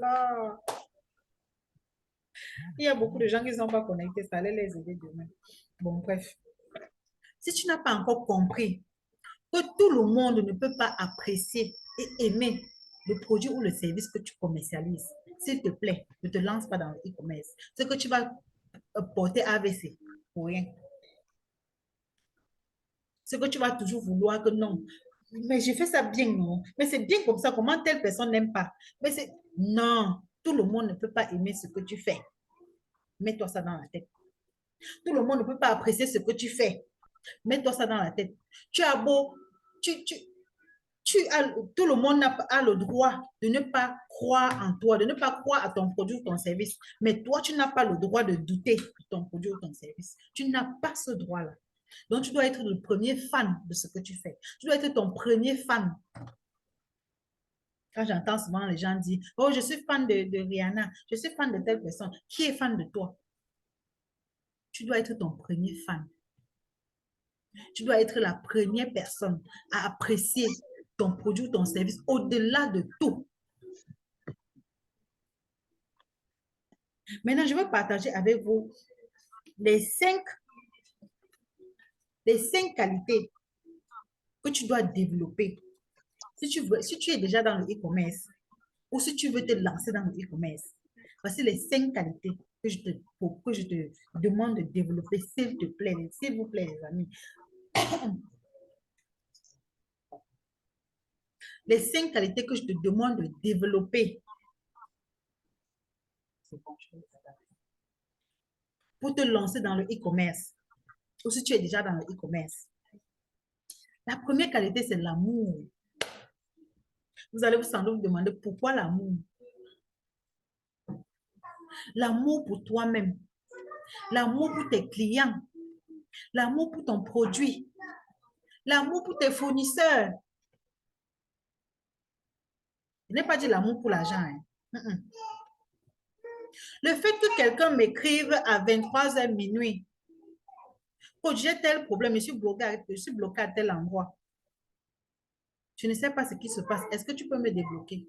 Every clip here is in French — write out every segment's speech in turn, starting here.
là. Il y a beaucoup de gens qui ne sont pas connectés, ça allait les aider demain. Bon, bref. Si tu n'as pas encore compris que tout le monde ne peut pas apprécier et aimer le produit ou le service que tu commercialises, s'il te plaît, ne te lance pas dans le e-commerce. Ce que tu vas porter AVC, pour rien. Ce que tu vas toujours vouloir que non. Mais j'ai fait ça bien, non? Mais c'est bien comme ça. Comment telle personne n'aime pas? Mais c'est non. Tout le monde ne peut pas aimer ce que tu fais. Mets-toi ça dans la tête. Tout le monde ne peut pas apprécier ce que tu fais. Mets-toi ça dans la tête. Tu as beau, tout le monde a le droit de ne pas croire en toi, de ne pas croire à ton produit ou ton service. Mais toi, tu n'as pas le droit de douter de ton produit ou ton service. Tu n'as pas ce droit-là. Donc, tu dois être le premier fan de ce que tu fais. Tu dois être ton premier fan. Quand j'entends souvent les gens dire, oh, je suis fan de Rihanna, je suis fan de telle personne. Qui est fan de toi? Tu dois être ton premier fan. Tu dois être la première personne à apprécier ton produit ou ton service au-delà de tout. Maintenant, je vais partager avec vous les cinq qualités que tu dois développer si tu es déjà dans le e-commerce ou si tu veux te lancer dans le e-commerce. Voici les 5 qualités que je te demande de développer, s'il te plaît, s'il vous plaît, les amis. Les 5 qualités que je te demande de développer pour te lancer dans le e-commerce ou si tu es déjà dans le e-commerce. La première qualité, c'est l'amour. Vous allez sans doute vous demander pourquoi l'amour. L'amour pour toi-même, l'amour pour tes clients, l'amour pour ton produit, l'amour pour tes fournisseurs. Je n'ai pas dit l'amour pour l'argent. Hein. Le fait que quelqu'un m'écrive à 23h minuit, quand j'ai tel problème, je suis bloqué à tel endroit. Je ne sais pas ce qui se passe. Est-ce que tu peux me débloquer?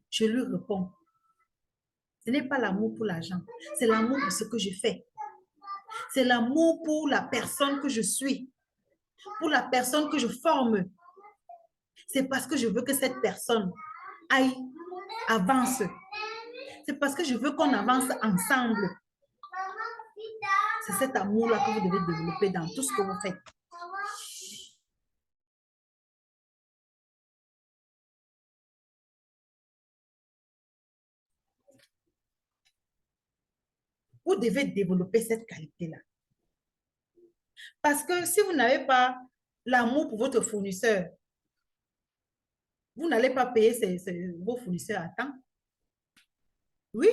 Je lui réponds. Ce n'est pas l'amour pour l'argent. C'est l'amour pour ce que je fais. C'est l'amour pour la personne que je suis. Pour la personne que je forme. C'est parce que je veux que cette personne aille, avance. C'est parce que je veux qu'on avance ensemble. C'est cet amour-là que vous devez développer dans tout ce que vous faites. Vous devez développer cette qualité-là. Parce que si vous n'avez pas l'amour pour votre fournisseur, vous n'allez pas payer vos fournisseurs à temps. Oui,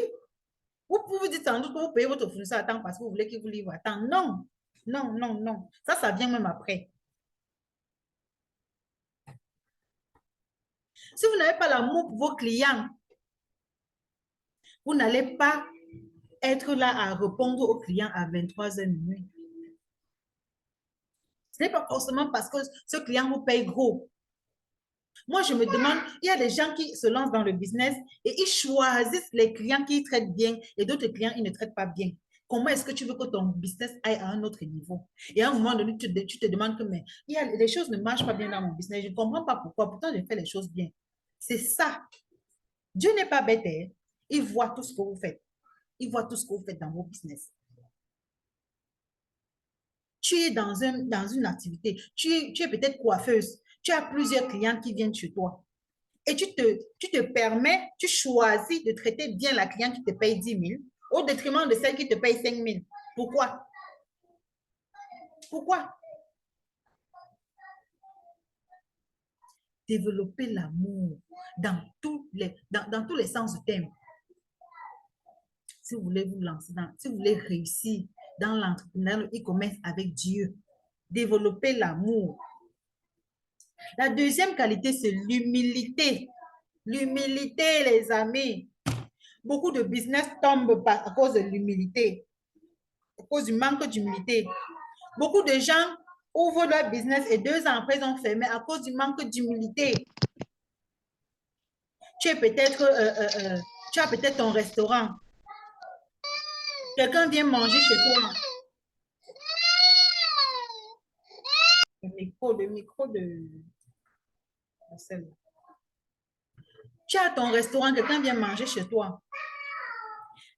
vous pouvez dire sans doute que vous payez votre fournisseur à temps parce que vous voulez qu'il vous livre à temps. Non, non, non, non. Ça vient même après. Si vous n'avez pas l'amour pour vos clients, vous n'allez pas être là à répondre aux clients à 23h minuit. Ce n'est pas forcément parce que ce client vous paye gros. Moi, je me demande, il y a des gens qui se lancent dans le business et ils choisissent les clients qui traitent bien et d'autres clients, ils ne traitent pas bien. Comment est-ce que tu veux que ton business aille à un autre niveau? Et à un moment donné, tu te demandes que mais, les choses ne marchent pas bien dans mon business. Je ne comprends pas pourquoi. Pourtant, je fais les choses bien. C'est ça. Dieu n'est pas bête. Hein? Il voit tout ce que vous faites. Il voit tout ce que vous faites dans vos business. Tu es dans une activité. Tu es peut-être coiffeuse. Tu as plusieurs clients qui viennent chez toi. Et tu te permets, tu choisis de traiter bien la cliente qui te paye 10 000 au détriment de celle qui te paye 5 000. Pourquoi? Pourquoi? Développer l'amour dans tous les sens du terme. Si vous voulez vous lancer, si vous voulez réussir dans l'entrepreneuriat, le e-commerce avec Dieu, développer l'amour. La deuxième qualité, c'est l'humilité. L'humilité, les amis. Beaucoup de business tombent à cause de l'humilité, à cause du manque d'humilité. Beaucoup de gens ouvrent leur business et 2 ans après, ils ont fermé à cause du manque d'humilité. Tu es peut-être Tu as peut-être ton restaurant. Quelqu'un vient manger chez toi. Le micro de celle. Tu as ton restaurant, quelqu'un vient manger chez toi.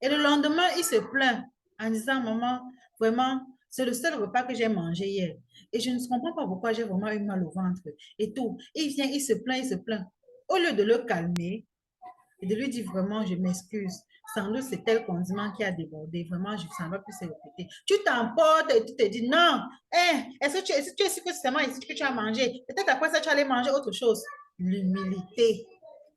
Et le lendemain, il se plaint en disant, maman, vraiment, c'est le seul repas que j'ai mangé hier. Et je ne comprends pas pourquoi j'ai vraiment eu mal au ventre et tout. Et il vient, il se plaint, il se plaint. Au lieu de le calmer et de lui dire vraiment, je m'excuse. Sans doute, c'est tel condiment qui a débordé. Vraiment, ça ne va plus se répéter. Tu t'emportes et tu te dis, non, est-ce que tu es sûr que c'est seulement ici que tu as mangé? Peut-être après ça, tu allais manger autre chose. L'humilité.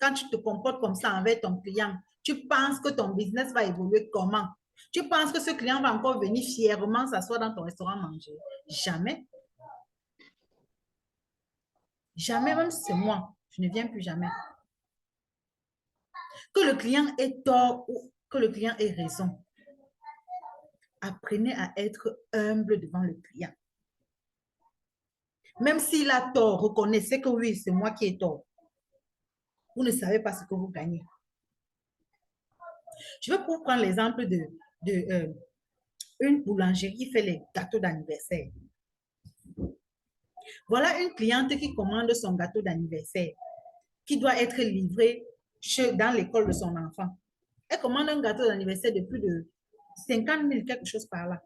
Quand tu te comportes comme ça envers ton client, tu penses que ton business va évoluer comment? Tu penses que ce client va encore venir fièrement s'asseoir dans ton restaurant manger? Jamais. Jamais, même si c'est moi, je ne viens plus jamais. Que le client ait tort ou que le client ait raison, apprenez à être humble devant le client. Même s'il a tort, reconnaissez que oui, c'est moi qui ai tort. Vous ne savez pas ce que vous gagnez. Je vais vous prendre l'exemple de une boulangerie qui fait les gâteaux d'anniversaire. Voilà une cliente qui commande son gâteau d'anniversaire qui doit être livré dans l'école de son enfant. Elle commande un gâteau d'anniversaire de plus de 50 000, quelque chose par là.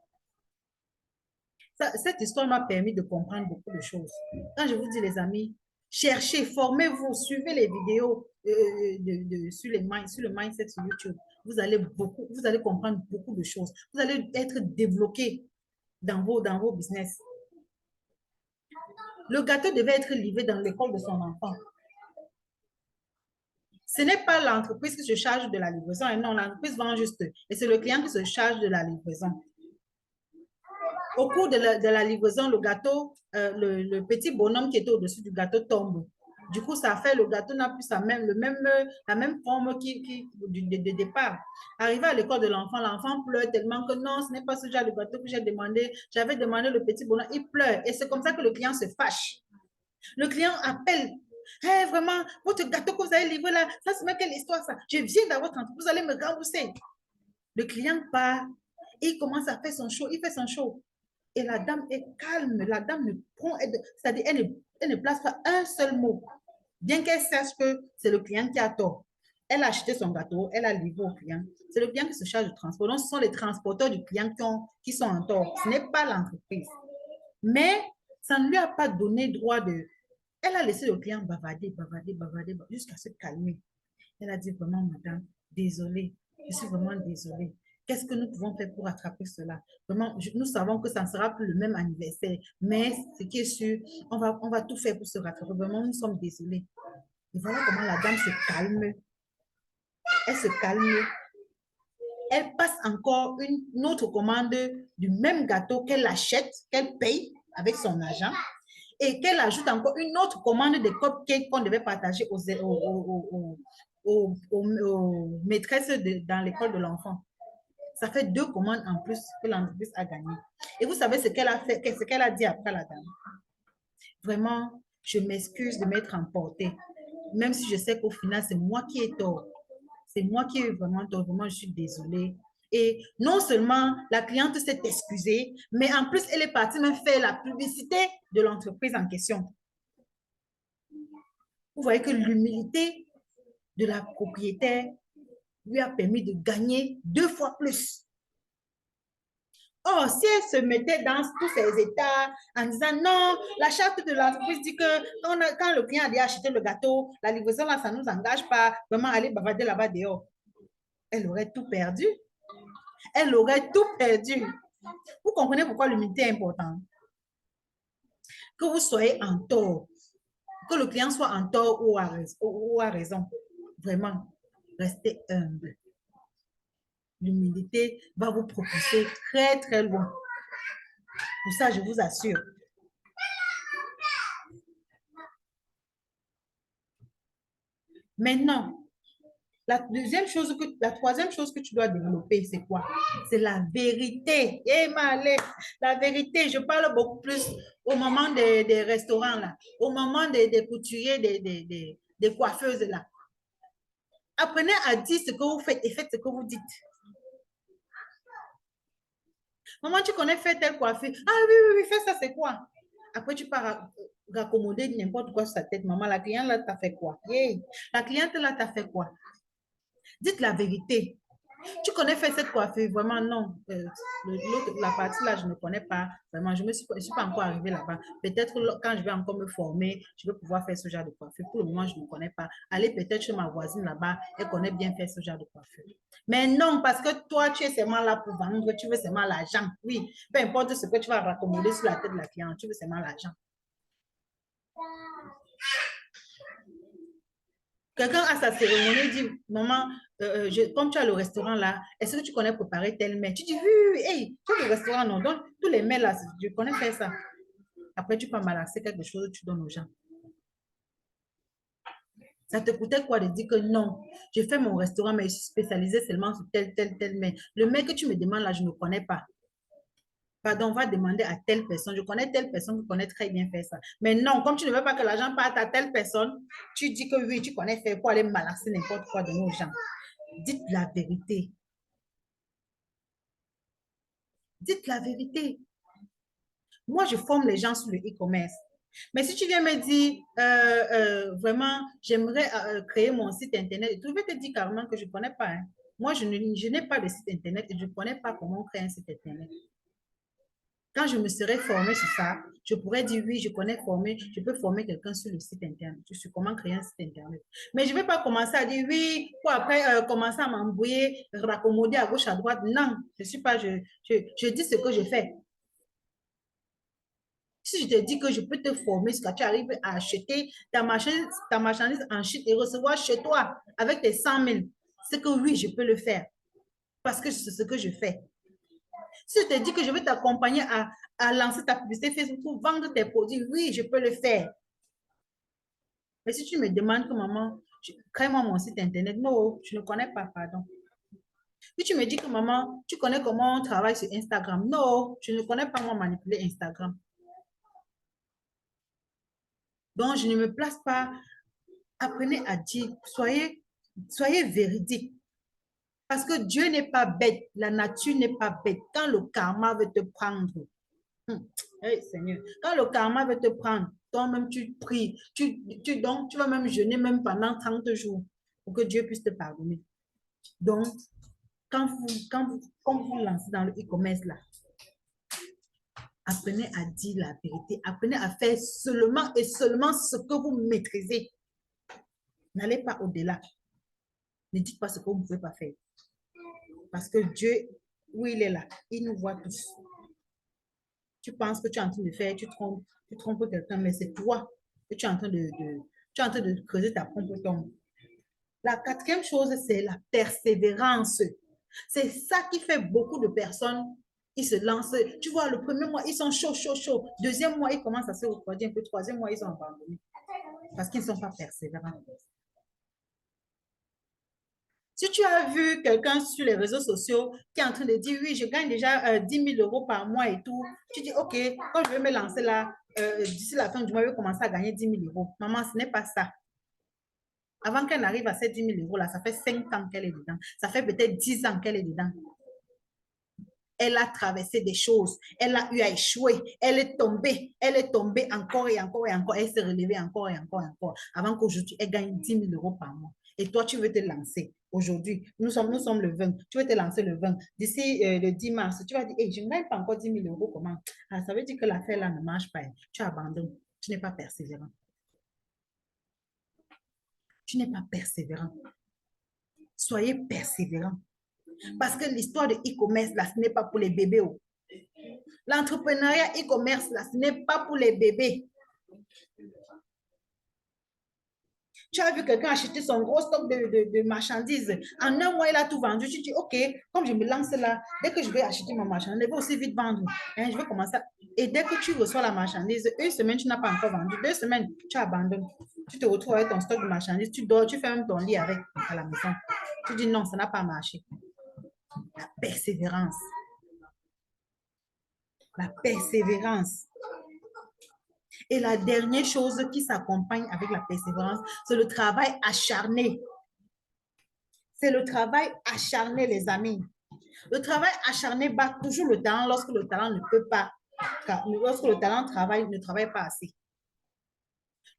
Cette histoire m'a permis de comprendre beaucoup de choses. Quand je vous dis, les amis, cherchez, formez-vous, suivez les vidéos sur le mindset sur YouTube. Vous allez comprendre beaucoup de choses. Vous allez être débloqué dans vos business. Le gâteau devait être livré dans l'école de son enfant. Ce n'est pas l'entreprise qui se charge de la livraison. Et non, l'entreprise vend juste. Et c'est le client qui se charge de la livraison. Au cours de la livraison, le gâteau, le petit bonhomme qui était au-dessus du gâteau tombe. Du coup, ça fait le gâteau n'a plus la même forme de départ. Arrivé à l'école de l'enfant pleure tellement que non, ce n'est pas ce genre de gâteau que j'ai demandé. J'avais demandé le petit bonhomme, il pleure. Et c'est comme ça que le client se fâche. Le client appelle. Hey, vraiment, votre gâteau que vous avez livré là, ça c'est quelle histoire ça? Je viens dans votre entreprise, vous allez me rembourser. Le client part, il commence à faire son show, il fait son show. Et la dame est calme, la dame ne prend, c'est-à-dire elle ne place pas un seul mot, bien qu'elle sache que c'est le client qui a tort. Elle a acheté son gâteau, elle a livré au client. C'est le client qui se charge du transport. Donc, ce sont les transporteurs du client qui sont en tort. Ce n'est pas l'entreprise. Mais ça ne lui a pas donné droit de... Elle a laissé le client bavader, jusqu'à se calmer. Elle a dit vraiment, madame, désolée, je suis vraiment désolée. Qu'est-ce que nous pouvons faire pour attraper cela? Vraiment, nous savons que ça ne sera plus le même anniversaire, mais ce qui est sûr, on va tout faire pour se rattraper. Vraiment, nous sommes désolés. Et voilà comment la dame se calme. Elle se calme. Elle passe encore une autre commande du même gâteau qu'elle achète, qu'elle paye avec son argent, et qu'elle ajoute encore une autre commande de cupcakes qu'on devait partager aux maîtresses dans l'école de l'enfant. Ça fait 2 commandes en plus que l'entreprise a gagné. Et vous savez ce qu'elle a fait, ce qu'elle a dit après la dame. Vraiment, je m'excuse de m'être emportée. Même si je sais qu'au final, c'est moi qui ai tort. C'est moi qui ai vraiment tort. Vraiment, je suis désolée. Et non seulement la cliente s'est excusée, mais en plus, elle est partie même faire la publicité de l'entreprise en question. Vous voyez que l'humilité de la propriétaire lui a permis de gagner 2 fois plus. Or, si elle se mettait dans tous ces états en disant non, la charte de l'entreprise dit que quand le client a déjà acheté le gâteau, la livraison là, ça ne nous engage pas, vraiment aller bavader là-bas dehors. Elle aurait tout perdu. Elle aurait tout perdu. Vous comprenez pourquoi l'humilité est importante? Que vous soyez en tort, que le client soit en tort ou à raison. Vraiment, restez humble. L'humilité va vous propulser très, très loin. Pour ça, je vous assure. Maintenant, la troisième chose que tu dois développer, c'est quoi? C'est la vérité. Eh, Malé, la vérité, je parle beaucoup plus au moment des restaurants, là, au moment des couturiers, des coiffeuses, là. Apprenez à dire ce que vous faites et faites ce que vous dites. Maman, tu connais faire telle coiffure? Ah oui, oui, oui, fais ça, c'est quoi? Après, tu pars raccommoder n'importe quoi sur sa tête. Maman, la cliente là, t'a fait quoi? Hey, la cliente là, t'a fait quoi? Dites la vérité. Tu connais faire cette coiffure? Vraiment, non. La partie là, je ne connais pas. Vraiment, je ne suis pas encore arrivée là-bas. Peut-être quand je vais encore me former, je vais pouvoir faire ce genre de coiffure. Pour le moment, je ne connais pas. Allez peut-être chez ma voisine là-bas, elle connaît bien faire ce genre de coiffure. Mais non, parce que toi, tu es seulement là pour vendre, tu veux seulement l'argent. Oui, peu importe ce que tu vas raccommoder sur la tête de la cliente, tu veux seulement l'argent. Quelqu'un à sa cérémonie dit, maman, comme tu as le restaurant là, est-ce que tu connais préparer tel mets? Tu dis, oui, oui, oui, hey, tu as le restaurant, non? Donc, tous les mets là, je connais faire ça. Après, tu peux malaxer quelque chose, tu donnes aux gens. Ça te coûtait quoi de dire que non, je fais mon restaurant, mais je suis spécialisée seulement sur tel mets. Le mets que tu me demandes là, je ne connais pas. Pardon, on va demander à telle personne. Je connais telle personne qui connaît très bien faire ça. Mais non, comme tu ne veux pas que l'argent parte à telle personne, tu dis que oui, tu connais faire pour aller malaxer n'importe quoi de nos gens. Dites la vérité. Dites la vérité. Moi, je forme les gens sur le e-commerce. Mais si tu viens me dire, vraiment, j'aimerais créer mon site Internet, je vais te dire carrément que je ne connais pas. Hein. Moi, je n'ai pas de site Internet et je ne connais pas comment créer un site Internet. Quand je me serais formée sur ça, je pourrais dire oui, je connais former, je peux former quelqu'un sur le site Internet, sur comment créer un site Internet. Mais je ne vais pas commencer à dire oui, pour après commencer à m'embrouiller, raccommoder à gauche, à droite. Non, je suis pas, je dis ce que je fais. Si je te dis que je peux te former, ce que tu arrives à acheter ta marchandise en chute et recevoir chez toi avec tes 100 000, c'est que oui, je peux le faire parce que c'est ce que je fais. Si je te dis que je vais t'accompagner à lancer ta publicité Facebook pour vendre tes produits, oui, je peux le faire. Mais si tu me demandes que maman, crée-moi mon site internet, non, je ne connais pas, pardon. Si tu me dis que maman, tu connais comment on travaille sur Instagram, non, je ne connais pas moi manipuler Instagram. Donc, je ne me place pas. Apprenez à dire, soyez véridique. Parce que Dieu n'est pas bête, la nature n'est pas bête. Quand le karma veut te prendre, hey, Seigneur, quand le karma veut te prendre, toi-même tu pries, donc, tu vas même jeûner même pendant 30 jours pour que Dieu puisse te pardonner. Donc, quand vous lancez dans le e-commerce là, apprenez à dire la vérité, apprenez à faire seulement et seulement ce que vous maîtrisez. N'allez pas au-delà. Ne dites pas ce que vous ne pouvez pas faire. Parce que Dieu, où il est là, il nous voit tous. Tu penses que tu es en train de faire, tu trompes quelqu'un, mais c'est toi que tu es en train tu es en train de creuser ta propre tombe. La quatrième chose, c'est la persévérance. C'est ça qui fait beaucoup de personnes, ils se lancent. Tu vois, le premier mois, ils sont chauds, chauds, chauds. Deuxième mois, ils commencent à se refroidir un peu. Troisième mois, ils ont abandonné parce qu'ils ne sont pas persévérants. Si tu as vu quelqu'un sur les réseaux sociaux qui est en train de dire, oui, je gagne déjà 10 000 euros par mois et tout, tu dis, OK, quand je vais me lancer là, d'ici la fin du mois, je vais commencer à gagner 10 000 euros. Maman, ce n'est pas ça. Avant qu'elle arrive à ces 10 000 euros là, ça fait 5 ans qu'elle est dedans. Ça fait peut-être 10 ans qu'elle est dedans. Elle a traversé des choses. Elle a eu à échouer. Elle est tombée. Elle est tombée encore et encore et encore. Elle s'est relevée encore et encore et encore. Avant qu'aujourd'hui, elle gagne 10 000 euros par mois. Et toi, tu veux te lancer. Aujourd'hui, nous sommes le 20. Tu veux te lancer le 20. D'ici le 10 mars, tu vas dire, hey, je ne gagne pas encore 10 000 euros. Comment? Ah, ça veut dire que l'affaire là ne marche pas. Tu abandonnes. Tu n'es pas persévérant. Tu n'es pas persévérant. Soyez persévérant. Parce que l'histoire de e-commerce, là, ce n'est pas pour les bébés. Oh. L'entrepreneuriat e-commerce, là, ce n'est pas pour les bébés. Tu as vu quelqu'un acheter son gros stock de marchandises. En un mois, il a tout vendu. Tu dis, OK, comme je me lance là, dès que je vais acheter ma marchandise, je vais aussi vite vendre. Hein, je vais commencer. Et dès que tu reçois la marchandise, une semaine, tu n'as pas encore vendu. 2 semaines, tu abandonnes. Tu te retrouves avec ton stock de marchandises. Tu dors, tu fais même ton lit avec à la maison. Tu dis, non, ça n'a pas marché. La persévérance. La persévérance. Et la dernière chose qui s'accompagne avec la persévérance, c'est le travail acharné. C'est le travail acharné, les amis. Le travail acharné bat toujours le talent lorsque le talent ne peut pas, lorsque le talent ne travaille pas assez.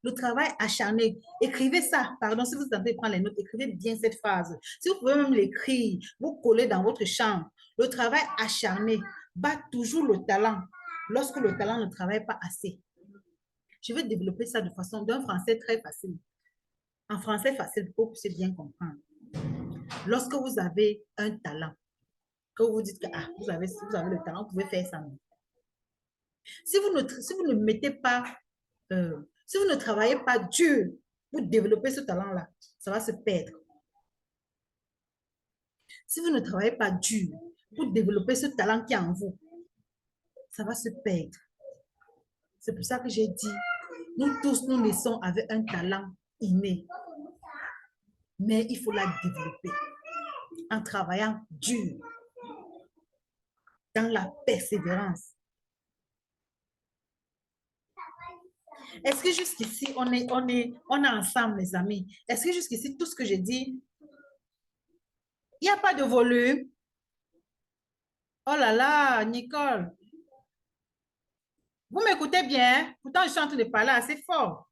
Le travail acharné, écrivez ça. Pardon, si vous êtes en train de prendre les notes, écrivez bien cette phrase. Si vous pouvez même l'écrire, vous collez dans votre chambre. Le travail acharné bat toujours le talent lorsque le talent ne travaille pas assez. Je vais développer ça de façon d'un français très facile. En français facile, pour que vous puissiez bien comprendre. Lorsque vous avez un talent, que vous dites que vous avez le talent, vous pouvez faire ça. Si vous ne mettez pas, si vous ne travaillez pas dur pour développer ce talent-là, ça va se perdre. Si vous ne travaillez pas dur pour développer ce talent qui est en vous, ça va se perdre. C'est pour ça que j'ai dit, nous tous, nous naissons avec un talent inné. Mais il faut la développer en travaillant dur, dans la persévérance. Est-ce que jusqu'ici, on est ensemble, les amis? Est-ce que jusqu'ici, tout ce que j'ai dit, il n'y a pas de volume? Oh là là, Nicole. Vous m'écoutez bien? Pourtant, je suis en train de parler assez fort.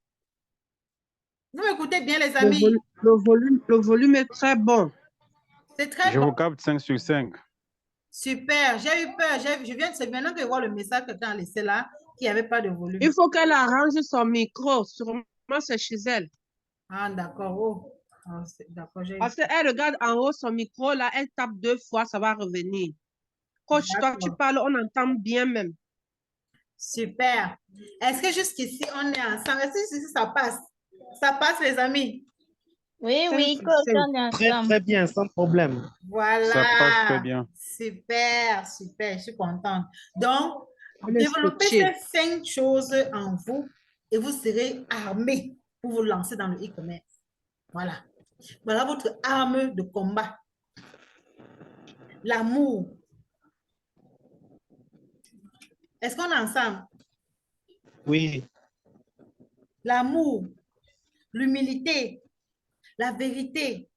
Vous m'écoutez bien, les amis? Le volume est très bon. C'est très bon. Je vous capte 5 sur 5. Super. J'ai eu peur. C'est maintenant que je vois le message que quelqu'un a laissé là, qu'il n'y avait pas de volume. Il faut qu'elle arrange son micro. Sûrement, c'est chez elle. Ah, d'accord. Oh. D'accord. Parce qu'elle regarde en haut son micro, là, elle tape 2 fois, ça va revenir. Coach, toi, tu parles, on entend bien même. Super. Est-ce que jusqu'ici, on est ensemble? Est-ce que jusqu'ici, ça passe? Ça passe, les amis? Oui, oui, coach, on est ensemble. Très bien, sans problème. Voilà. Ça passe très bien. Super, super, je suis contente. Donc, développez ces 5 choses en vous et vous serez armé pour vous lancer dans le e-commerce. Voilà. Voilà votre arme de combat. L'amour. Est-ce qu'on est ensemble? Oui. L'amour, l'humilité, la vérité,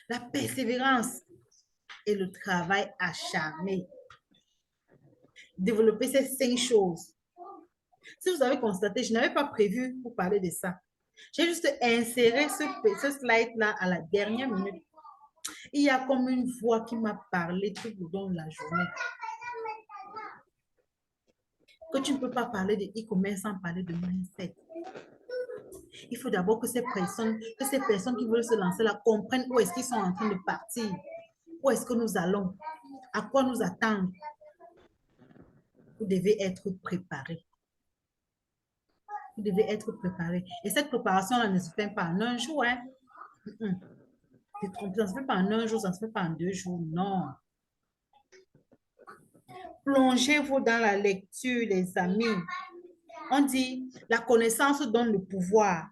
la persévérance et le travail acharné. Développer ces 5 choses. Si vous avez constaté, je n'avais pas prévu pour parler de ça. J'ai juste inséré ce slide-là à la dernière minute. Il y a comme une voix qui m'a parlé tout le long de la journée. Que tu ne peux pas parler de e-commerce sans parler de mindset. Il faut d'abord que ces personnes qui veulent se lancer là comprennent où est-ce qu'ils sont en train de partir. Où est-ce que nous allons? À quoi nous attendre? Vous devez être préparé. Vous devez être préparé. Et cette préparation-là ne se fait pas en un jour. Hein? Ça ne se fait pas en un jour, ça ne se fait pas en 2 jours. Non. Plongez-vous dans la lecture, les amis. On dit, la connaissance donne le pouvoir.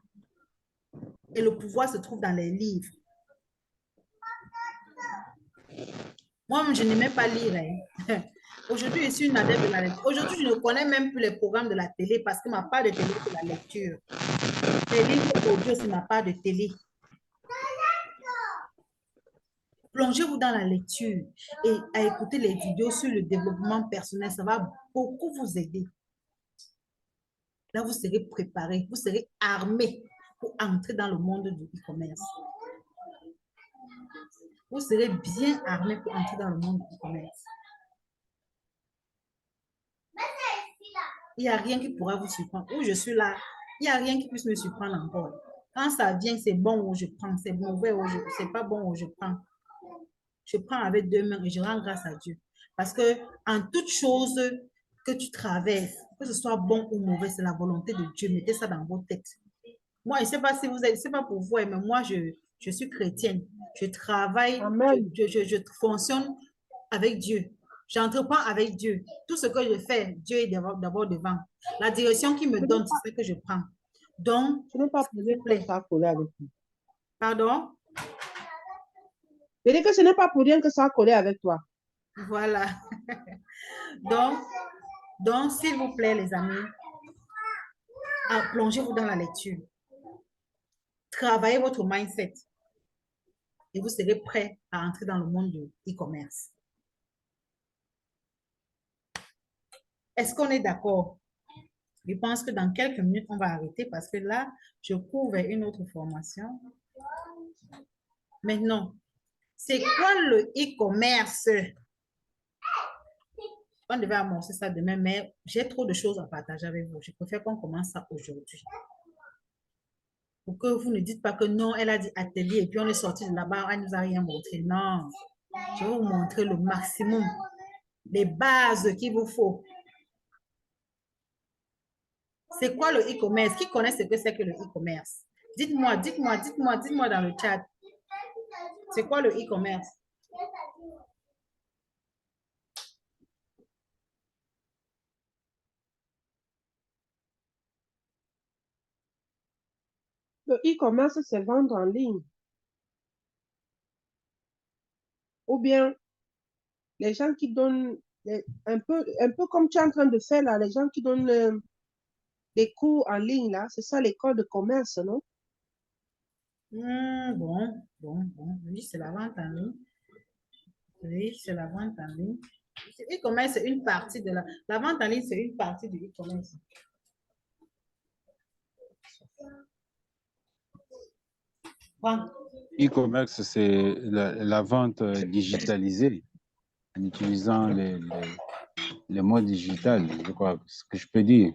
Et le pouvoir se trouve dans les livres. Moi, je n'aimais pas lire. Hein. Aujourd'hui, je suis une adepte de la lecture. Aujourd'hui, je ne connais même plus les programmes de la télé parce que ma part de télé, c'est la lecture. Les livres audio, c'est ma part de télé. Plongez-vous dans la lecture et à écouter les vidéos sur le développement personnel. Ça va beaucoup vous aider. Là, vous serez préparé, vous serez armé pour entrer dans le monde du e-commerce. Vous serez bien armé pour entrer dans le monde du e-commerce. Il n'y a rien qui pourra vous surprendre. Où je suis là, il n'y a rien qui puisse me surprendre encore. Quand ça vient, c'est bon où je prends, c'est mauvais où c'est pas bon où je prends. Je prends avec 2 mains et je rends grâce à Dieu. Parce que en toute chose que tu traverses, que ce soit bon ou mauvais, c'est la volonté de Dieu. Mettez ça dans vos têtes. Moi, je ne sais pas si vous êtes, c'est pas pour vous, mais moi, je suis chrétienne. Je travaille, je fonctionne avec Dieu. J'entreprends avec Dieu. Tout ce que je fais, Dieu est d'abord devant. La direction qu'il me donne, c'est ce que je prends. Donc, tu n'es pas pour dire que ça a collé avec toi. Pardon? Je dis que ce n'est pas pour dire que ça a collé avec toi. Voilà. Donc s'il vous plaît, les amis, plongez-vous dans la lecture. Travaillez votre mindset. et vous serez prêt à entrer dans le monde du e-commerce. Est-ce qu'on est d'accord? Je pense que dans quelques minutes, on va arrêter parce que là, je cours vers une autre formation. Maintenant, c'est quoi le e-commerce? On devait amorcer ça demain, mais j'ai trop de choses à partager avec vous. Je préfère qu'on commence ça aujourd'hui. Pour que vous ne dites pas que non, elle a dit atelier et puis on est sorti de là-bas, elle ne nous a rien montré. Non, je vais vous montrer le maximum, les bases qu'il vous faut. C'est quoi le e-commerce? Qui connaît ce que c'est que le e-commerce? Dites-moi dans le chat. C'est quoi le e-commerce? Le e-commerce, c'est vendre en ligne. Ou bien, les gens qui donnent, un peu comme tu es en train de faire là, les gens qui donnent des cours en ligne là, c'est ça l'école de commerce, non? Bon. Oui, c'est la vente en ligne. Oui, c'est la vente en ligne. E-commerce, c'est une partie de la vente en ligne, c'est une partie du e-commerce. E-commerce, c'est la vente digitalisée en utilisant les modes digitales, je crois, ce que je peux dire.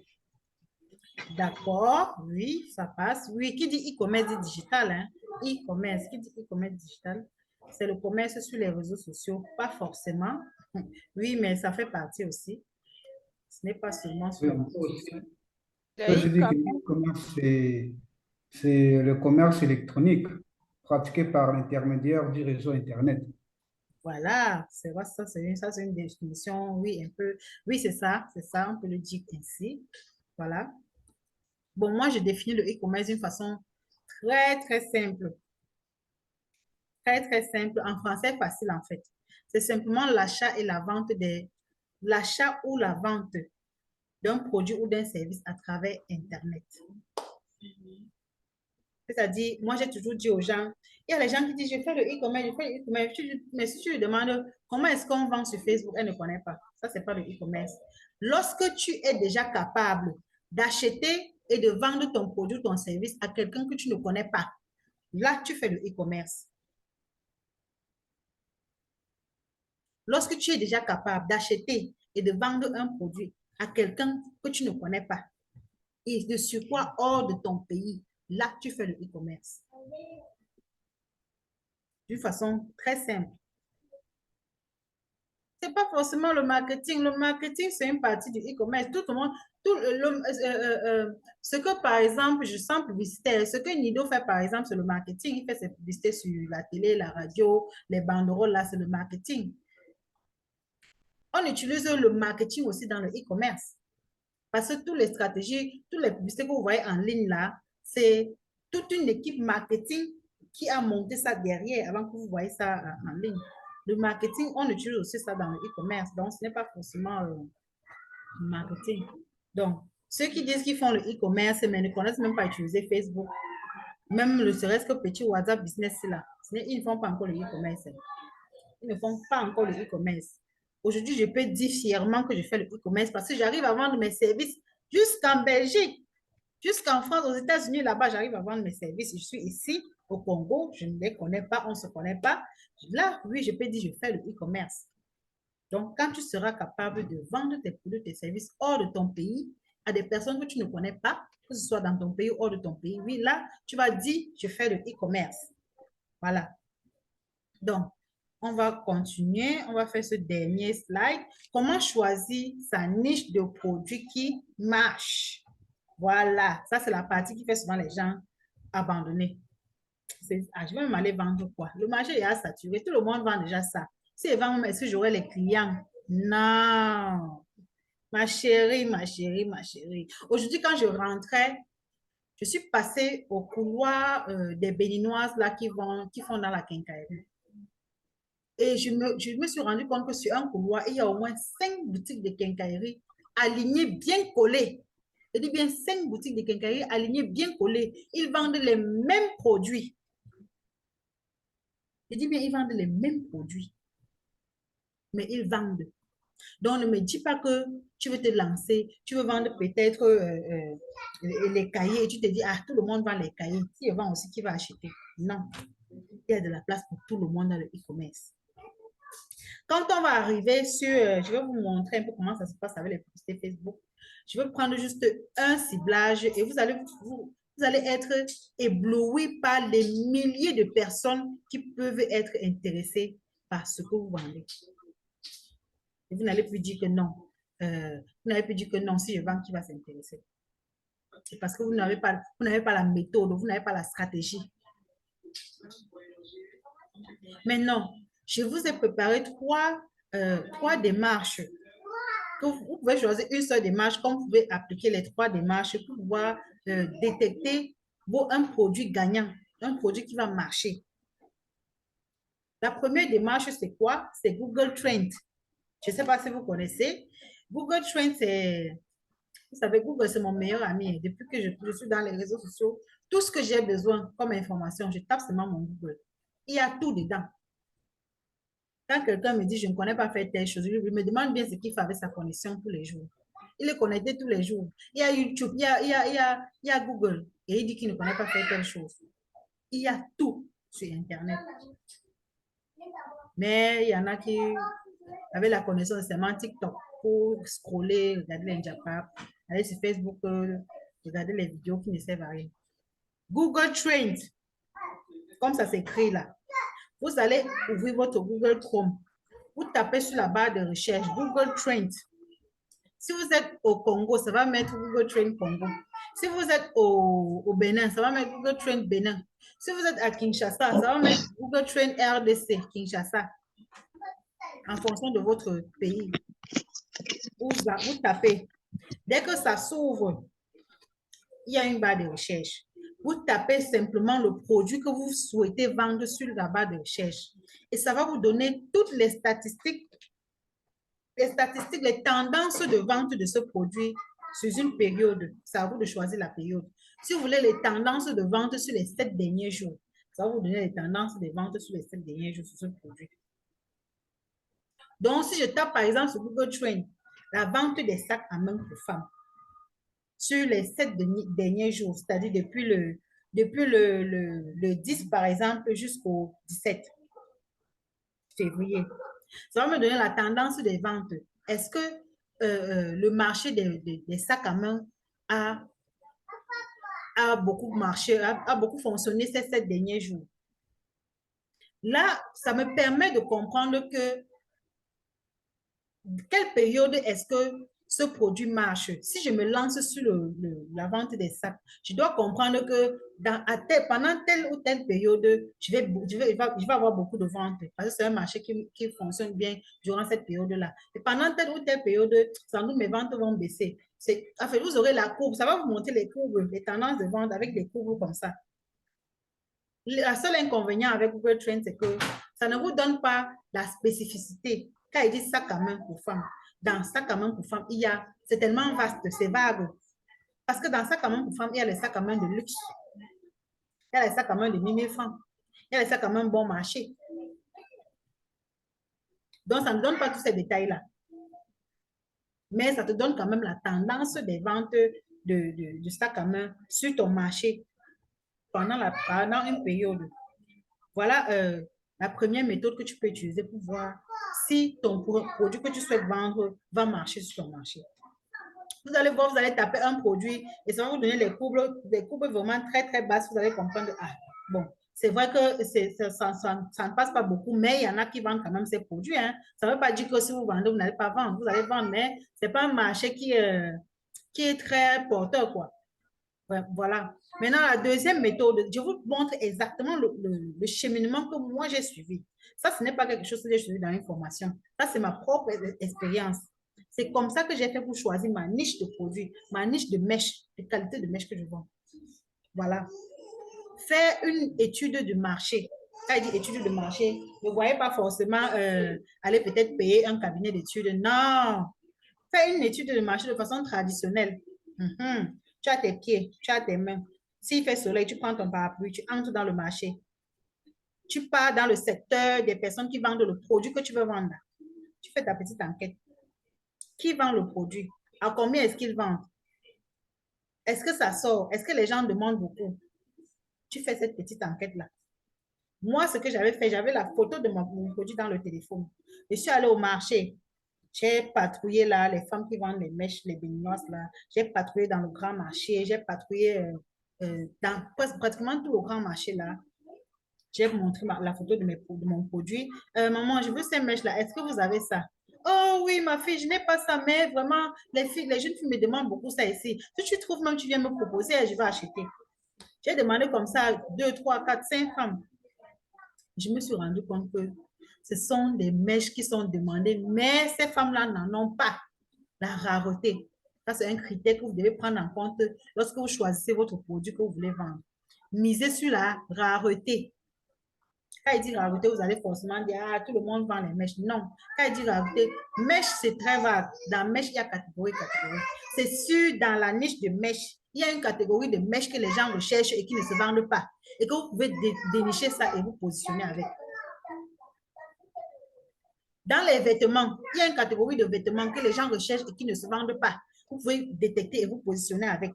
D'accord, oui, ça passe. Oui, qui dit e-commerce dit digital, hein? E-commerce, qui dit e-commerce digital, c'est le commerce sur les réseaux sociaux, pas forcément. Oui, mais ça fait partie aussi. Ce n'est pas seulement sur les réseaux sociaux. Je dis que l'e-commerce, c'est le commerce électronique pratiqué par l'intermédiaire du réseau Internet. Voilà, c'est vrai, ça c'est une définition, oui, un peu. Oui, c'est ça, on peut le dire ainsi. Voilà. Bon, moi, je définis le e-commerce d'une façon très simple. Très simple. En français, facile, en fait. C'est simplement l'achat et la vente l'achat ou la vente d'un produit ou d'un service à travers Internet. C'est-à-dire, moi, j'ai toujours dit aux gens, il y a les gens qui disent, je fais le e-commerce, mais si tu lui demandes comment est-ce qu'on vend sur Facebook, elle ne connaît pas. Ça, c'est pas le e-commerce. Lorsque tu es déjà capable d'acheter et de vendre ton produit ou ton service à quelqu'un que tu ne connais pas, là, tu fais le e-commerce. Lorsque tu es déjà capable d'acheter et de vendre un produit à quelqu'un que tu ne connais pas, et de surcroît hors de ton pays, là, tu fais le e-commerce. D'une façon très simple. Ce n'est pas forcément le marketing. Le marketing, c'est une partie du e-commerce. Tout le monde, ce que, par exemple, je sens publicitaire, ce que Nido fait, par exemple, c'est le marketing. Il fait ses publicités sur la télé, la radio, les banderoles, là, c'est le marketing. On utilise le marketing aussi dans le e-commerce. Parce que toutes les stratégies, toutes les publicités que vous voyez en ligne là, c'est toute une équipe marketing qui a monté ça derrière avant que vous voyez ça en ligne. Le marketing, on utilise aussi ça dans le e-commerce. Donc, ce n'est pas forcément le marketing. Donc, ceux qui disent qu'ils font le e-commerce, mais ne connaissent même pas utiliser Facebook, même le serait-ce que petit WhatsApp business là, ils ne font pas encore le e-commerce. Ils ne font pas encore le e-commerce. Aujourd'hui, je peux dire fièrement que je fais le e-commerce parce que j'arrive à vendre mes services jusqu'en Belgique, jusqu'en France, aux États-Unis, là-bas, j'arrive à vendre mes services. Je suis ici, au Congo, je ne les connais pas, on ne se connaît pas. Là, oui, je peux dire, je fais le e-commerce. Donc, quand tu seras capable de vendre tes produits, tes services hors de ton pays, à des personnes que tu ne connais pas, que ce soit dans ton pays ou hors de ton pays, oui, là, tu vas dire, je fais le e-commerce. Voilà. Donc, on va continuer. On va faire ce dernier slide. Comment choisir sa niche de produits qui marche? Voilà. Ça, c'est la partie qui fait souvent les gens abandonner. Je vais même aller vendre quoi? Le marché est saturé. Tout le monde vend déjà ça. Si je vends, est-ce que j'aurai les clients? Non. Ma chérie. Aujourd'hui, quand je rentrais, je suis passée au couloir des Béninoises là, qui font dans la quincaillerie. Et je me suis rendu compte que sur un couloir, il y a au moins 5 boutiques de quincaillerie alignées, bien collées. Je dis bien 5 boutiques de quincaillerie alignées, bien collées. Ils vendent les mêmes produits. Je dis bien, ils vendent les mêmes produits, mais ils vendent. Donc, ne me dis pas que tu veux te lancer, tu veux vendre peut-être les cahiers et tu te dis, ah, tout le monde vend les cahiers. Si je vends aussi, qui va acheter? Non, il y a de la place pour tout le monde dans le e-commerce. Quand on va arriver sur, je vais vous montrer un peu comment ça se passe avec les publicités Facebook. Je vais prendre juste un ciblage et vous allez être ébloui par les milliers de personnes qui peuvent être intéressées par ce que vous vendez. Et vous n'allez plus dire que non. Vous n'allez plus dire que non, si je vends, qui va s'intéresser? C'est parce que vous n'avez pas la méthode, vous n'avez pas la stratégie. Maintenant, je vous ai préparé trois démarches. Vous pouvez choisir une seule démarche, comme vous pouvez appliquer les trois démarches pour pouvoir détecter un produit gagnant, un produit qui va marcher. La première démarche, c'est quoi? C'est Google Trends. Je ne sais pas si vous connaissez. Google Trends, vous savez, Google, c'est mon meilleur ami. Depuis que je suis dans les réseaux sociaux, tout ce que j'ai besoin comme information, je tape seulement mon Google. Il y a tout dedans. Quand quelqu'un me dit, je ne connais pas faire telle chose, je me demande bien ce qu'il fait avec sa connexion tous les jours. Il est connecté tous les jours. Il y a YouTube, il y a Google. Et il dit qu'il ne connaît pas faire telle chose. Il y a tout sur Internet. Mais il y en a qui, avec la connaissance, seulement TikTok pour scroller, regarder les Japa, aller sur Facebook, regarder les vidéos qui ne servent à rien. Google Trends, comme ça s'écrit là. Vous allez ouvrir votre Google Chrome. Vous tapez sur la barre de recherche Google Trends. Si vous êtes au Congo, ça va mettre Google Trends Congo. Si vous êtes au Bénin, ça va mettre Google Trends Bénin. Si vous êtes à Kinshasa, ça va mettre Google Trends RDC, Kinshasa. En fonction de votre pays. Vous tapez. Dès que ça s'ouvre, il y a une barre de recherche. Vous tapez simplement le produit que vous souhaitez vendre sur la barre de recherche. Et ça va vous donner toutes les statistiques, les tendances de vente de ce produit sur une période. C'est à vous de choisir la période. Si vous voulez les tendances de vente sur les 7 derniers jours, ça va vous donner les tendances de vente sur les 7 derniers jours sur ce produit. Donc, si je tape par exemple sur Google Trends, la vente des sacs à main pour femmes, sur les 7 derniers jours, c'est-à-dire depuis le 10 par exemple jusqu'au 17 février. Ça va me donner la tendance des ventes. Est-ce que le marché des sacs à main a beaucoup marché, a beaucoup fonctionné ces 7 derniers jours? Là, ça me permet de comprendre que quelle période est-ce que ce produit marche? Si je me lance sur la vente des sacs, je dois comprendre que pendant telle ou telle période, je vais avoir beaucoup de ventes parce que c'est un marché qui fonctionne bien durant cette période-là. Et pendant telle ou telle période, sans doute mes ventes vont baisser. En fait, vous aurez la courbe, ça va vous montrer les courbes, les tendances de vente avec les courbes comme ça. Le seul inconvénient avec Google Trends, c'est que ça ne vous donne pas la spécificité. Quand il dit sac à main pour femmes, dans sac à main pour femmes, c'est tellement vaste, c'est vague. Parce que dans sac à main pour femmes, il y a les sacs à main de luxe. Il y a les sacs à main de 1000 francs. Il y a les sacs à main bon marché. Donc, ça ne donne pas tous ces détails-là. Mais ça te donne quand même la tendance des ventes de sac à main sur ton marché pendant une période. Voilà la première méthode que tu peux utiliser pour voir si ton produit que tu souhaites vendre va marcher sur ton marché. Vous allez voir, vous allez taper un produit et ça va vous donner des courbes vraiment très, très basses. Vous allez comprendre, ah, bon, c'est vrai que ça ne passe pas beaucoup, mais il y en a qui vendent quand même ces produits. Hein. Ça ne veut pas dire que si vous vendez, vous n'allez pas vendre. Vous allez vendre, mais ce n'est pas un marché qui est très porteur, quoi. Voilà. Maintenant, la deuxième méthode, je vous montre exactement le cheminement que moi j'ai suivi. Ça, ce n'est pas quelque chose que j'ai suivi dans une formation. Ça, c'est ma propre expérience. C'est comme ça que j'ai fait pour choisir ma niche de produits, ma niche de mèche, de qualité de mèche que je vends. Voilà. Faire une étude de marché. Quand il dit étude de marché, ne voyez pas forcément aller peut-être payer un cabinet d'études. Non. Fais une étude de marché de façon traditionnelle. Tu as tes pieds, tu as tes mains. S'il fait soleil, tu prends ton parapluie, tu entres dans le marché. Tu pars dans le secteur des personnes qui vendent le produit que tu veux vendre. Tu fais ta petite enquête. Qui vend le produit? À combien est-ce qu'ils vendent? Est-ce que ça sort? Est-ce que les gens demandent beaucoup? Tu fais cette petite enquête-là. Moi, ce que j'avais fait, j'avais la photo de mon produit dans le téléphone. Je suis allée au marché. J'ai patrouillé là, les femmes qui vendent les mèches, les béninoises là. J'ai patrouillé dans le grand marché. J'ai patrouillé dans pratiquement tout le grand marché là. J'ai montré la photo de mon produit. Maman, je veux ces mèches là. Est-ce que vous avez ça? Oh oui, ma fille, je n'ai pas ça, mais vraiment, les jeunes filles me demandent beaucoup ça ici. Si tu trouves même, tu viens me proposer, je vais acheter. J'ai demandé comme ça 2, 3, 4, 5 femmes. Je me suis rendu compte que ce sont des mèches qui sont demandées, mais ces femmes-là n'en ont pas. La rareté. Ça, c'est un critère que vous devez prendre en compte lorsque vous choisissez votre produit que vous voulez vendre. Misez sur la rareté. Quand il dit rareté, vous allez forcément dire, ah, tout le monde vend les mèches. Non. Quand il dit rareté, mèche, c'est très vague. Dans mèche, il y a catégorie. C'est sûr, dans la niche de mèche, il y a une catégorie de mèches que les gens recherchent et qui ne se vendent pas. Et que vous pouvez dénicher ça et vous positionner avec. Dans les vêtements, il y a une catégorie de vêtements que les gens recherchent et qui ne se vendent pas. Vous pouvez détecter et vous positionner avec.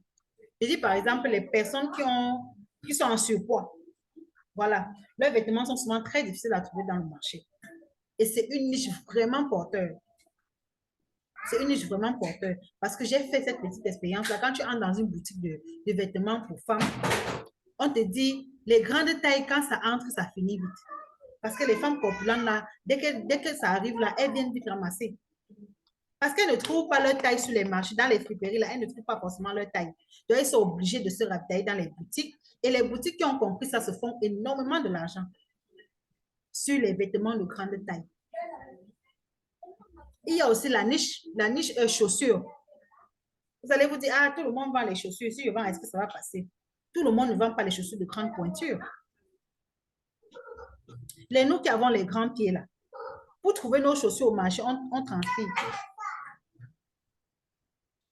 Je dis par exemple les personnes qui sont en surpoids. Voilà. Leurs vêtements sont souvent très difficiles à trouver dans le marché. Et c'est une niche vraiment porteur. C'est une niche vraiment porteur. Parce que j'ai fait cette petite expérience-là. Quand tu entres dans une boutique de vêtements pour femmes, on te dit, les grandes tailles, quand ça entre, ça finit vite. Parce que les femmes corpulentes, là, dès que ça arrive, là, elles viennent vite ramasser. Parce qu'elles ne trouvent pas leur taille sur les marchés, dans les friperies, là, elles ne trouvent pas forcément leur taille. Donc, elles sont obligées de se ravitailler dans les boutiques. Et les boutiques qui ont compris ça se font énormément de l'argent sur les vêtements de grande taille. Il y a aussi la niche chaussures. Vous allez vous dire, ah, tout le monde vend les chaussures. Si je vends, est-ce que ça va passer? Tout le monde ne vend pas les chaussures de grande pointure. Nous qui avons les grands pieds là, pour trouver nos chaussures au marché, on transfère.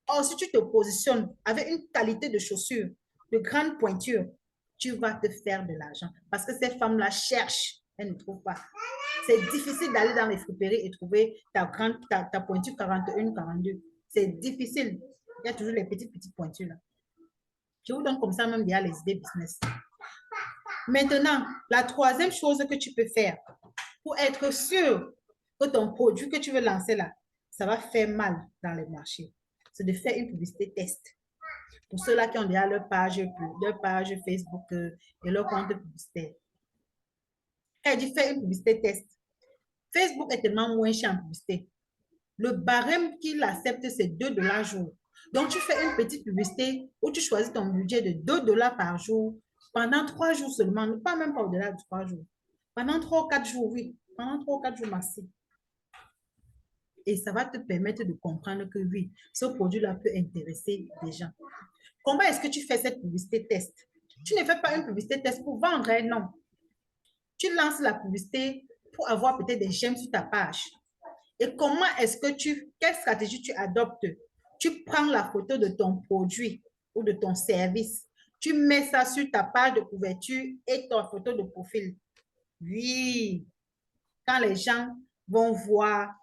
Or, si tu te positionnes avec une qualité de chaussures de grande pointure, tu vas te faire de l'argent. Parce que ces femmes-là cherchent, elles ne trouvent pas. C'est difficile d'aller dans les friperies et trouver ta pointure 41, 42. C'est difficile. Il y a toujours les petites pointures là. Je vous donne comme ça même déjà les idées business. Maintenant, la troisième chose que tu peux faire pour être sûr que ton produit que tu veux lancer là, ça va faire mal dans les marchés, c'est de faire une publicité test. Pour ceux-là qui ont déjà leur page Facebook et leur compte publicitaire. Elle dit faire une publicité test. Facebook est tellement moins cher en publicité. Le barème qu'il accepte, c'est 2 $ jour. Donc, tu fais une petite publicité où tu choisis ton budget de 2 $ par jour pendant 3 jours seulement, pas même pas au-delà de 3 jours. Pendant 3 ou 4 jours, oui. Pendant 3 ou 4 jours massifs. Et ça va te permettre de comprendre que oui, ce produit-là peut intéresser des gens. Comment est-ce que tu fais cette publicité test? Tu ne fais pas une publicité test pour vendre, hein, non. Tu lances la publicité pour avoir peut-être des j'aime sur ta page. Et comment est-ce que quelle stratégie tu adoptes? Tu prends la photo de ton produit ou de ton service. Tu mets ça sur ta page de couverture et ta photo de profil. Oui. Quand les gens vont voir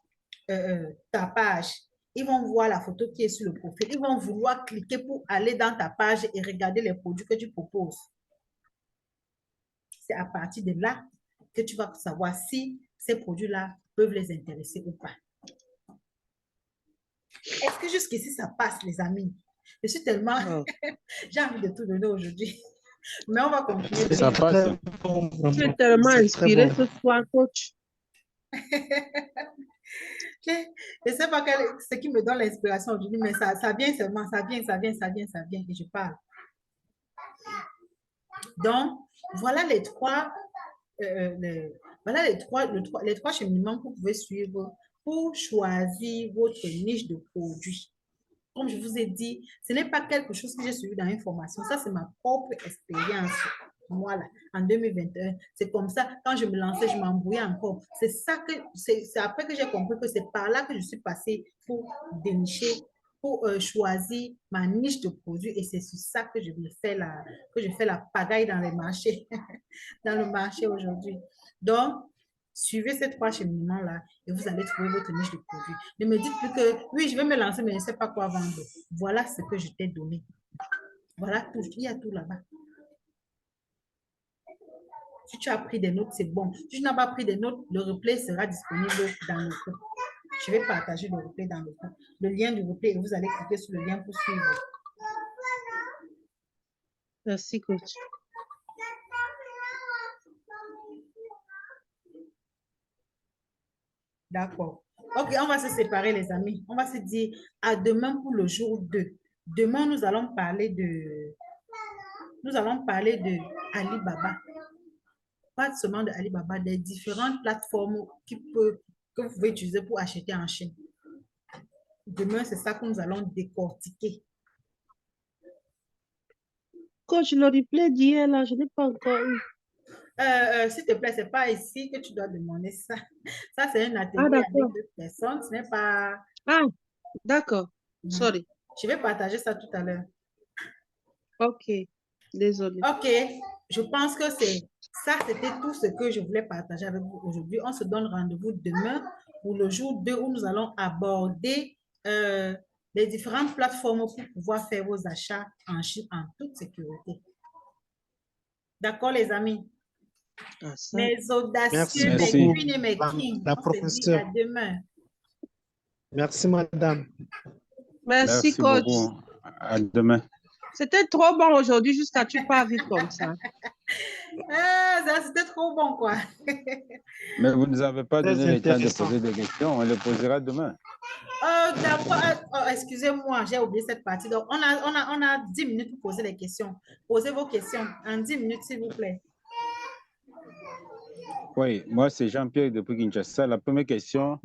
ta page, ils vont voir la photo qui est sur le profil. Ils vont vouloir cliquer pour aller dans ta page et regarder les produits que tu proposes. C'est à partir de là que tu vas savoir si ces produits-là peuvent les intéresser ou pas. Est-ce que jusqu'ici, ça passe, les amis? Je suis tellement... J'ai envie de tout donner aujourd'hui. Mais on va continuer. Ça passe. Tu es tellement inspiré ce soir, coach. Je ne sais pas ce qui me donne l'inspiration aujourd'hui, mais ça vient seulement, ça vient, et je parle. Donc, voilà les trois cheminements que vous pouvez suivre pour choisir votre niche de produit. Comme je vous ai dit, ce n'est pas quelque chose que j'ai suivi dans une formation. Ça, c'est ma propre expérience. Moi, là, en 2021, c'est comme ça. Quand je me lançais, je m'embrouillais encore. C'est après que j'ai compris que c'est par là que je suis passée pour dénicher pour choisir ma niche de produits et c'est sur ça que je fais la pagaille dans les marchés, dans le marché aujourd'hui. Donc, suivez ces 3 cheminements-là et vous allez trouver votre niche de produits. Ne me dites plus que, oui, je vais me lancer, mais je ne sais pas quoi vendre. Voilà ce que je t'ai donné. Voilà tout, il y a tout là-bas. Si tu as pris des notes, c'est bon. Si tu n'as pas pris des notes, le replay sera disponible dans le groupe. Je vais partager le replay dans le groupe. Le lien du replay, et vous allez cliquer sur le lien pour suivre. Merci, coach. D'accord. Ok, on va se séparer, les amis. On va se dire à demain pour le jour 2. Demain, nous allons parler de Alibaba. Pas seulement de Alibaba, des différentes plateformes que vous pouvez utiliser pour acheter en Chine. Demain, c'est ça que nous allons décortiquer. Coach, le replay d'hier, là, je n'ai pas encore eu. S'il te plaît, ce n'est pas ici que tu dois demander ça. Ça, c'est un atelier Ah, avec d'accord. 2 personnes. Ce n'est pas... Ah, d'accord. Sorry. Je vais partager ça tout à l'heure. Ok. Désolée. Ok, je pense que c'était tout ce que je voulais partager avec vous aujourd'hui. On se donne rendez-vous demain pour le jour 2 où nous allons aborder les différentes plateformes pour pouvoir faire vos achats en Chine en toute sécurité. D'accord, les amis? Ah, ça. Mes audacieux, Merci mes beaucoup, queens et mes kings. la On se dit professeure. à demain. Merci, madame. Merci, coach. beaucoup. À demain. C'était trop bon aujourd'hui jusqu'à tu pars vite comme ça. Ah, ça, c'était trop bon, quoi. Mais vous ne nous avez pas Très donné le temps de intéressant. poser des questions. On les posera demain. Excusez-moi, j'ai oublié cette partie. Donc, on a 10 minutes pour poser les questions. Posez vos questions en 10 minutes, s'il vous plaît. Oui, moi, c'est Jean-Pierre depuis Kinshasa. La première question,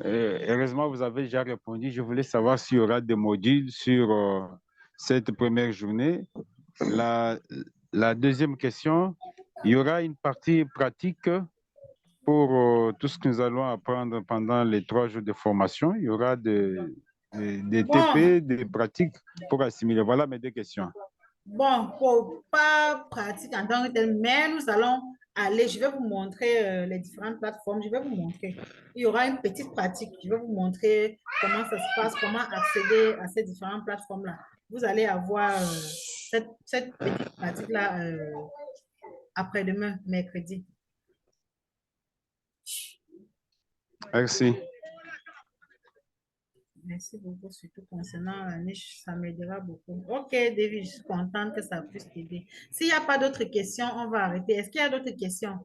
heureusement, vous avez déjà répondu. Je voulais savoir s'il y aura des modules sur cette première journée. La deuxième question, il y aura une partie pratique pour tout ce que nous allons apprendre pendant les 3 jours de formation. Il y aura des TP, des pratiques pour assimiler. Voilà mes 2 questions. Bon, pas pratique en tant que tel, mais nous allons aller, je vais vous montrer les différentes plateformes, je vais vous montrer. Il y aura une petite pratique, je vais vous montrer comment ça se passe, comment accéder à ces différentes plateformes-là. Vous allez avoir cette petite pratique-là après-demain, mercredi. Merci. Merci beaucoup, surtout concernant la niche, ça m'aidera beaucoup. Ok, David, je suis contente que ça puisse t'aider. S'il n'y a pas d'autres questions, on va arrêter. Est-ce qu'il y a d'autres questions?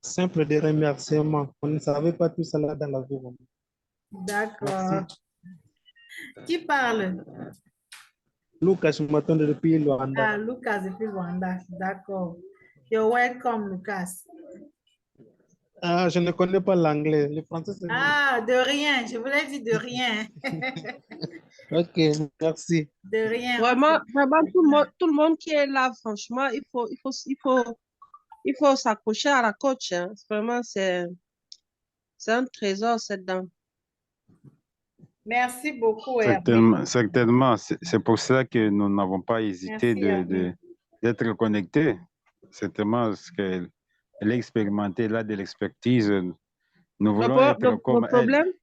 Simple des remerciements. On ne savait pas tout cela dans la vie. D'accord. Qui parle? Lucas, je m'attends depuis Luanda. Ah, Lucas depuis Rwanda. D'accord. You're welcome, Lucas. Ah, je ne connais pas l'anglais. Le français, c'est mieux. Ah, de rien. Je voulais dire de rien. Ok, merci. De rien. Vraiment, tout le monde qui est là, franchement, il faut s'accrocher à la coach. Hein. Vraiment, c'est un trésor, cette dame. Merci beaucoup. Certainement. C'est pour ça que nous n'avons pas hésité d'être connectés. Certainement, ce qu'elle a expérimenté là de l'expertise. Nous voulons être comme elle.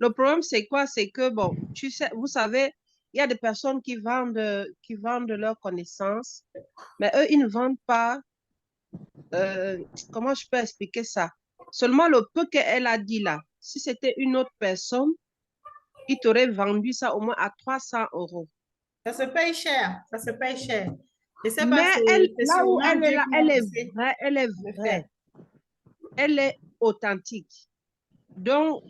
Le problème, c'est quoi? C'est que, bon, tu sais, vous savez, il y a des personnes qui vendent leurs connaissances, mais eux, ils ne vendent pas. Comment je peux expliquer ça? Seulement le peu qu'elle a dit là, si c'était une autre personne, il t'aurait vendu ça au moins à 300 €. Ça se paye cher. Ça se paye cher. Je sais pas, Mais là où elle est là, elle est vraie. vraie. Elle est authentique. Donc,